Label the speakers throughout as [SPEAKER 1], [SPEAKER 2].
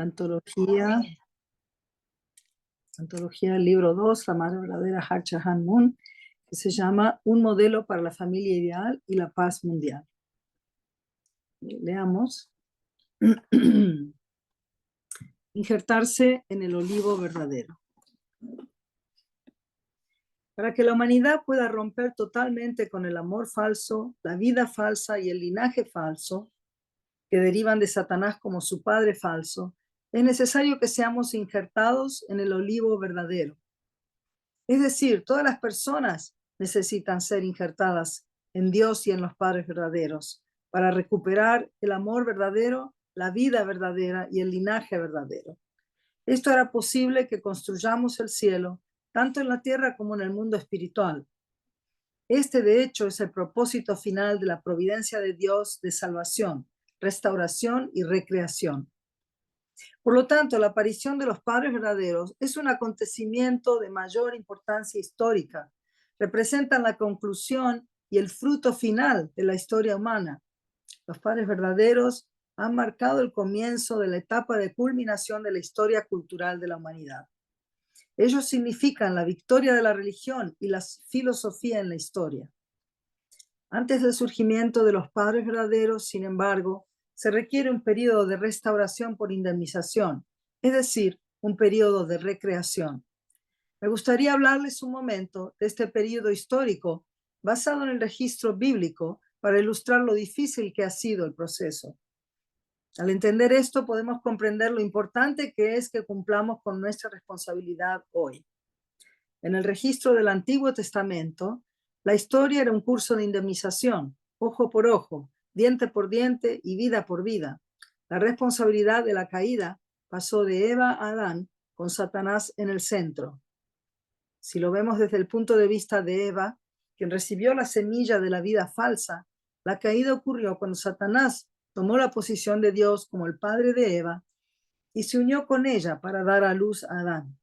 [SPEAKER 1] la antología libro 2, la más verdadera Har Chahan Moon, que se llama Un modelo para la familia ideal y la paz mundial. Leamos. Injertarse en el olivo verdadero. Para que la humanidad pueda romper totalmente con el amor falso, la vida falsa y el linaje falso, que derivan de Satanás como su padre falso, es necesario que seamos injertados en el olivo verdadero. Es decir, todas las personas necesitan ser injertadas en Dios y en los padres verdaderos para recuperar el amor verdadero, la vida verdadera y el linaje verdadero. Esto hará posible que construyamos el cielo, tanto en la tierra como en el mundo espiritual. Este, de hecho, es el propósito final de la providencia de Dios de salvación, restauración y recreación. Por lo tanto, la aparición de los padres verdaderos es un acontecimiento de mayor importancia histórica. Representan la conclusión y el fruto final de la historia humana. Los padres verdaderos han marcado el comienzo de la etapa de culminación de la historia cultural de la humanidad. Ellos significan la victoria de la religión y la filosofía en la historia. Antes del surgimiento de los padres verdaderos, sin embargo, se requiere un periodo de restauración por indemnización, es decir, un periodo de recreación. Me gustaría hablarles un momento de este periodo histórico basado en el registro bíblico para ilustrar lo difícil que ha sido el proceso. Al entender esto, podemos comprender lo importante que es que cumplamos con nuestra responsabilidad hoy. En el registro del Antiguo Testamento, la historia era un curso de indemnización, ojo por ojo, diente por diente y vida por vida. La responsabilidad de la caída pasó de Eva a Adán, con Satanás en el centro. Si lo vemos desde el punto de vista de Eva, quien recibió la semilla de la vida falsa, la caída ocurrió cuando Satanás tomó la posición de Dios como el padre de Eva y se unió con ella para dar a luz a Adán.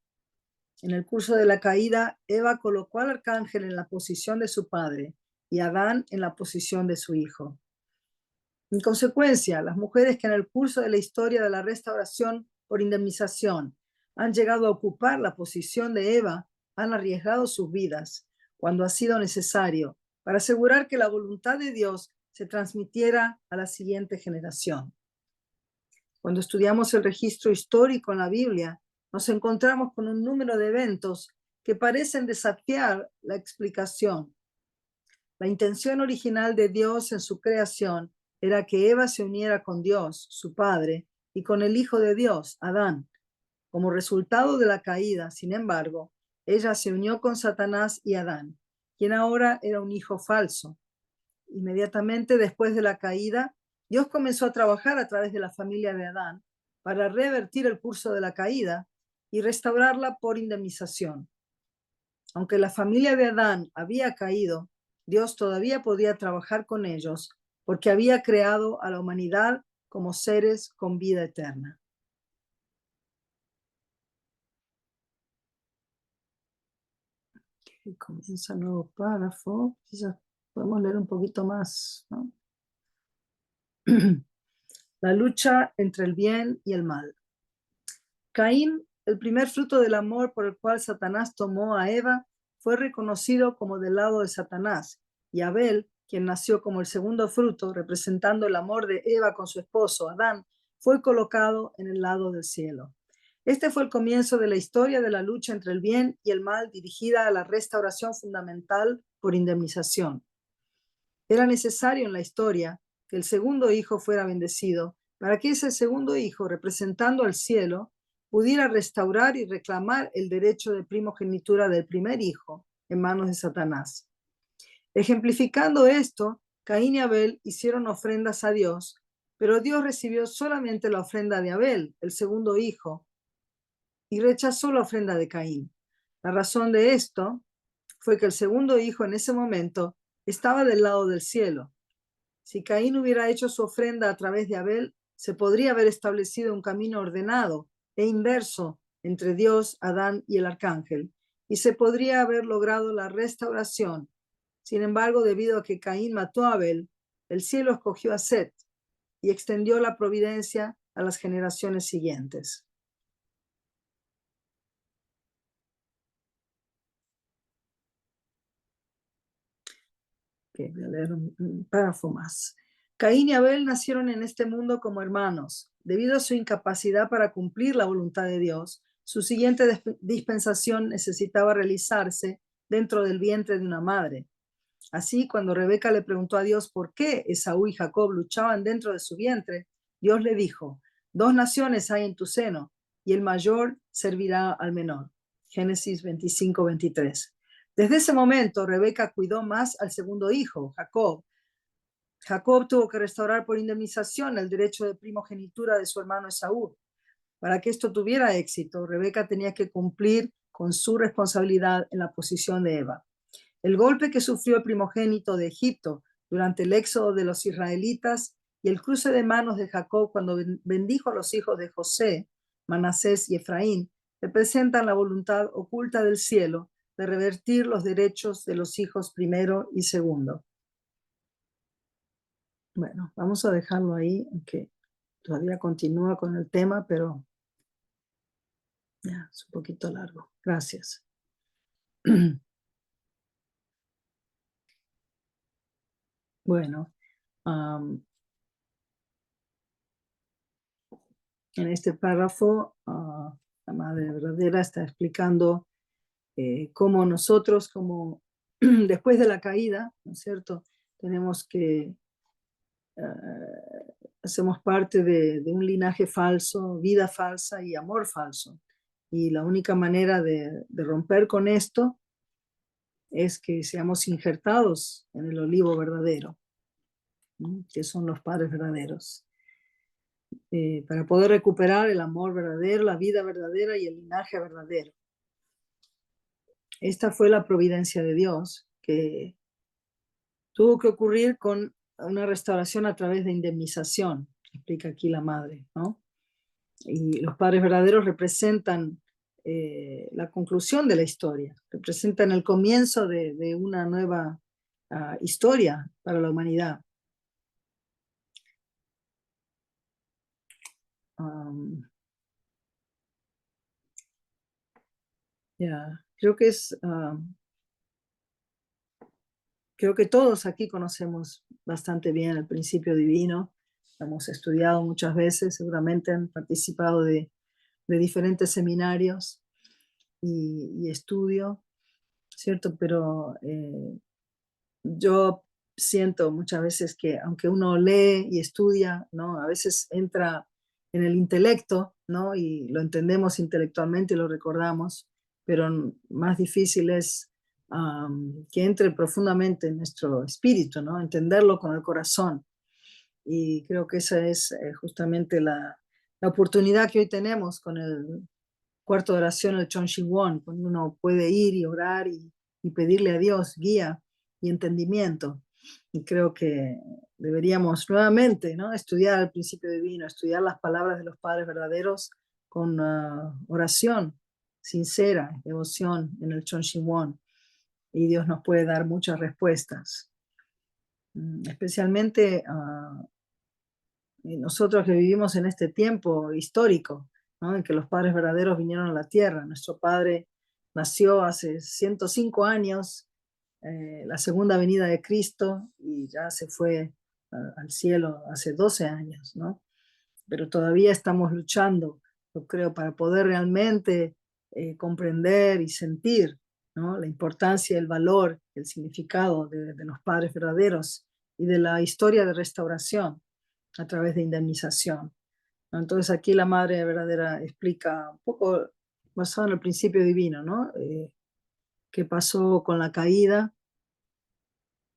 [SPEAKER 1] En el curso de la caída, Eva colocó al arcángel en la posición de su padre y Adán en la posición de su hijo. En consecuencia, las mujeres que en el curso de la historia de la restauración por indemnización han llegado a ocupar la posición de Eva han arriesgado sus vidas cuando ha sido necesario para asegurar que la voluntad de Dios se transmitiera a la siguiente generación. Cuando estudiamos el registro histórico en la Biblia, nos encontramos con un número de eventos que parecen desafiar la explicación. La intención original de Dios en su creación era que Eva se uniera con Dios, su Padre, y con el Hijo de Dios, Adán. Como resultado de la caída, sin embargo, ella se unió con Satanás y Adán, quien ahora era un hijo falso. Inmediatamente después de la caída, Dios comenzó a trabajar a través de la familia de Adán para revertir el curso de la caída y restaurarla por indemnización. Aunque la familia de Adán había caído, Dios todavía podía trabajar con ellos porque había creado a la humanidad como seres con vida eterna. Y comienza el nuevo párrafo. Quizás podemos leer un poquito más, ¿no? La lucha entre el bien y el mal. Caín, el primer fruto del amor por el cual Satanás tomó a Eva, fue reconocido como del lado de Satanás, y Abel, quien nació como el segundo fruto, representando el amor de Eva con su esposo Adán, fue colocado en el lado del cielo. Este fue el comienzo de la historia de la lucha entre el bien y el mal dirigida a la restauración fundamental por indemnización. Era necesario en la historia que el segundo hijo fuera bendecido para que ese segundo hijo, representando al cielo, pudiera restaurar y reclamar el derecho de primogenitura del primer hijo en manos de Satanás. Ejemplificando esto, Caín y Abel hicieron ofrendas a Dios, pero Dios recibió solamente la ofrenda de Abel, el segundo hijo, y rechazó la ofrenda de Caín. La razón de esto fue que el segundo hijo en ese momento estaba del lado del cielo. Si Caín hubiera hecho su ofrenda a través de Abel, se podría haber establecido un camino ordenado e inverso entre Dios, Adán y el arcángel, y se podría haber logrado la restauración. Sin embargo, debido a que Caín mató a Abel, el cielo escogió a Set y extendió la providencia a las generaciones siguientes. Voy a leer un párrafo más. Caín y Abel nacieron en este mundo como hermanos. Debido a su incapacidad para cumplir la voluntad de Dios, su siguiente dispensación necesitaba realizarse dentro del vientre de una madre. Así, cuando Rebeca le preguntó a Dios por qué Esaú y Jacob luchaban dentro de su vientre, Dios le dijo: dos naciones hay en tu seno, y el mayor servirá al menor. Génesis 25-23. Desde ese momento, Rebeca cuidó más al segundo hijo, Jacob. Jacob tuvo que restaurar por indemnización el derecho de primogenitura de su hermano Esaú. Para que esto tuviera éxito, Rebeca tenía que cumplir con su responsabilidad en la posición de Eva. El golpe que sufrió el primogénito de Egipto durante el éxodo de los israelitas y el cruce de manos de Jacob cuando bendijo a los hijos de José, Manasés y Efraín, representan la voluntad oculta del cielo de revertir los derechos de los hijos primero y segundo. Bueno, vamos a dejarlo ahí, aunque todavía continúa con el tema, pero ya es un poquito largo. Gracias. Bueno, en este párrafo, la Madre Verdadera está explicando cómo nosotros, como después de la caída, ¿no es cierto?, tenemos que, hacemos parte de un linaje falso, vida falsa y amor falso. Y la única manera de romper con esto es que seamos injertados en el olivo verdadero, ¿no?, que son los padres verdaderos. Para poder recuperar el amor verdadero, la vida verdadera y el linaje verdadero. Esta fue la providencia de Dios, que tuvo que ocurrir con una restauración a través de indemnización, explica aquí la madre, ¿no? Y los padres verdaderos representan la conclusión de la historia, representan el comienzo de una nueva historia para la humanidad. Creo que creo que todos aquí conocemos bastante bien el principio divino. Hemos estudiado muchas veces, seguramente han participado de diferentes seminarios y estudio, ¿cierto? Pero yo siento muchas veces que aunque uno lee y estudia, ¿no?, a veces entra en el intelecto, ¿no?, y lo entendemos intelectualmente y lo recordamos, pero más difícil es que entre profundamente en nuestro espíritu, ¿no?, entenderlo con el corazón. Y creo que esa es justamente la oportunidad que hoy tenemos con el cuarto de oración, el Chon-Shing-Won, cuando uno puede ir y orar y pedirle a Dios guía y entendimiento. Y creo que deberíamos nuevamente, ¿no?, estudiar el principio divino, estudiar las palabras de los padres verdaderos con oración sincera, devoción en el Chon-Shing-Won. Y Dios nos puede dar muchas respuestas. Especialmente nosotros que vivimos en este tiempo histórico, ¿no?, en que los padres verdaderos vinieron a la tierra. Nuestro padre nació hace 105 años, la segunda venida de Cristo, y ya se fue al cielo hace 12 años, ¿no? Pero todavía estamos luchando, yo creo, para poder realmente comprender y sentir, ¿no?, la importancia, el valor, el significado de los padres verdaderos y de la historia de restauración a través de indemnización. Entonces aquí la Madre Verdadera explica un poco basado en el principio divino, ¿no? Qué pasó con la caída,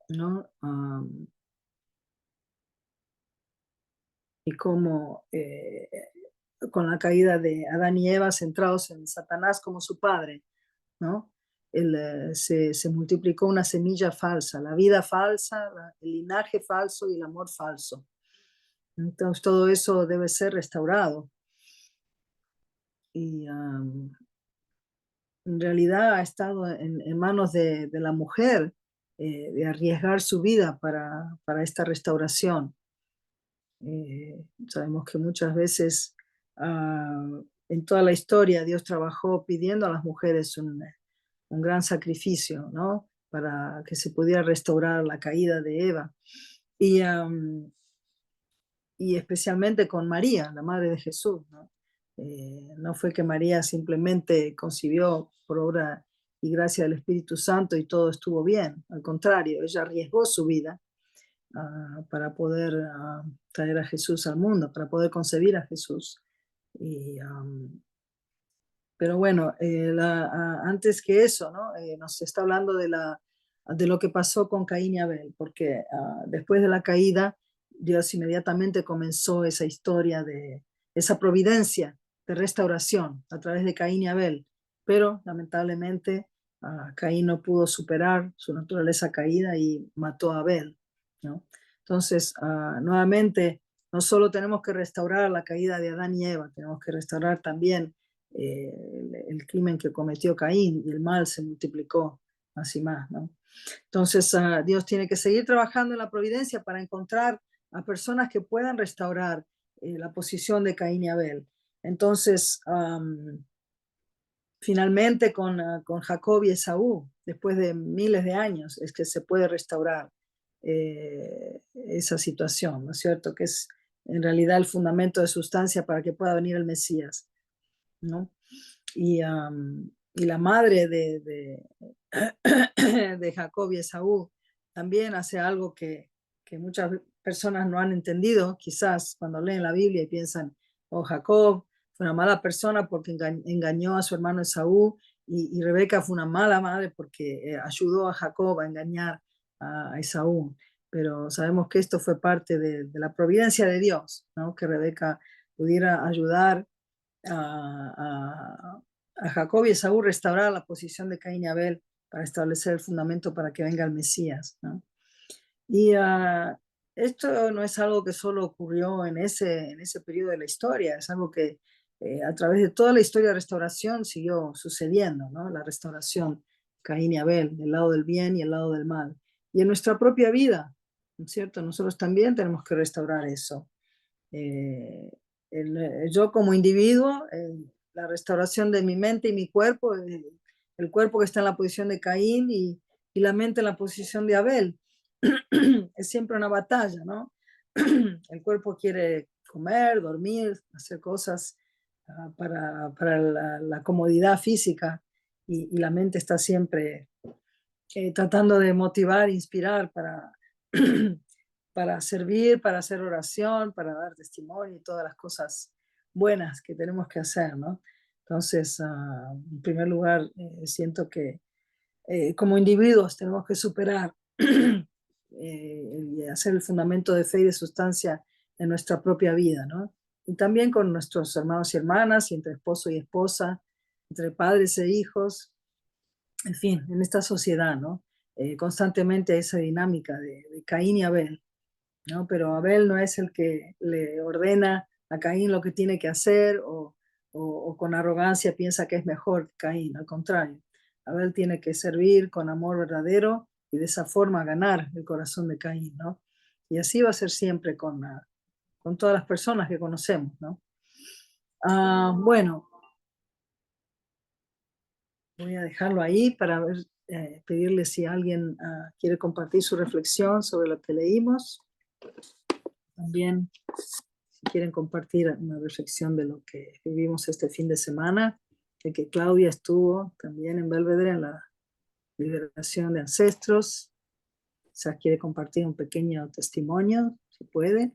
[SPEAKER 1] ¿no? Y cómo con la caída de Adán y Eva centrados en Satanás como su padre, ¿no? Se multiplicó una semilla falsa, la vida falsa, el linaje falso y el amor falso. Entonces todo eso debe ser restaurado. Y en realidad ha estado en manos de la mujer, de arriesgar su vida para esta restauración. Sabemos que muchas veces en toda la historia Dios trabajó pidiendo a las mujeres un gran sacrificio, ¿no? Para que se pudiera restaurar la caída de Eva. Y, y especialmente con María, la madre de Jesús, ¿no? No fue que María simplemente concibió por obra y gracia del Espíritu Santo y todo estuvo bien. Al contrario, ella arriesgó su vida para poder traer a Jesús al mundo, para poder concebir a Jesús. Y, pero bueno, antes que eso, ¿no? Nos está hablando de lo que pasó con Caín y Abel, porque después de la caída, Dios inmediatamente comenzó esa historia de esa providencia de restauración a través de Caín y Abel, pero lamentablemente Caín no pudo superar su naturaleza caída y mató a Abel, ¿no? Entonces, nuevamente, no solo tenemos que restaurar la caída de Adán y Eva, tenemos que restaurar también el crimen que cometió Caín y el mal se multiplicó más y más, ¿no? Entonces, Dios tiene que seguir trabajando en la providencia para encontrar a personas que puedan restaurar la posición de Caín y Abel. Entonces, finalmente con Jacob y Esaú, después de miles de años, es que se puede restaurar esa situación, ¿no es cierto? Que es en realidad el fundamento de sustancia para que pueda venir el Mesías, ¿no? Y la madre de Jacob y Esaú también hace algo que muchas personas no han entendido, quizás cuando leen la Biblia y piensan, oh, Jacob fue una mala persona porque engañó a su hermano Esaú y Rebeca fue una mala madre porque ayudó a Jacob a engañar a Esaú. Pero sabemos que esto fue parte de la providencia de Dios, ¿no? Que Rebeca pudiera ayudar a Jacob y Esaú restaurar la posición de Caín y Abel para establecer el fundamento para que venga el Mesías, ¿no? Y esto no es algo que solo ocurrió en ese periodo de la historia, es algo que a través de toda la historia de restauración siguió sucediendo, ¿no? La restauración, Caín y Abel, del lado del bien y el lado del mal. Y en nuestra propia vida, ¿no es cierto? Nosotros también tenemos que restaurar eso. Eh, yo como individuo, la restauración de mi mente y mi cuerpo, el cuerpo que está en la posición de Caín y la mente en la posición de Abel. Es siempre una batalla, ¿no? El cuerpo quiere comer, dormir, hacer cosas para la comodidad física y la mente está siempre tratando de motivar, inspirar para servir, para hacer oración, para dar testimonio y todas las cosas buenas que tenemos que hacer, ¿no? Entonces, en primer lugar, siento que como individuos tenemos que superar y hacer el fundamento de fe y de sustancia en nuestra propia vida, ¿no? Y también con nuestros hermanos y hermanas, y entre esposo y esposa, entre padres e hijos, en fin, en esta sociedad, ¿no? Constantemente esa dinámica de Caín y Abel, ¿no? Pero Abel no es el que le ordena a Caín lo que tiene que hacer o con arrogancia piensa que es mejor que Caín, al contrario. Abel tiene que servir con amor verdadero y de esa forma ganar el corazón de Caín, ¿no? Y así va a ser siempre con todas las personas que conocemos, ¿no? Bueno, voy a dejarlo ahí para ver, pedirle si alguien quiere compartir su reflexión sobre lo que leímos. También si quieren compartir una reflexión de lo que vivimos este fin de semana, de que Claudia estuvo también en Belvedere en la liberación de ancestros. Quizás quiere compartir un pequeño testimonio, si puede.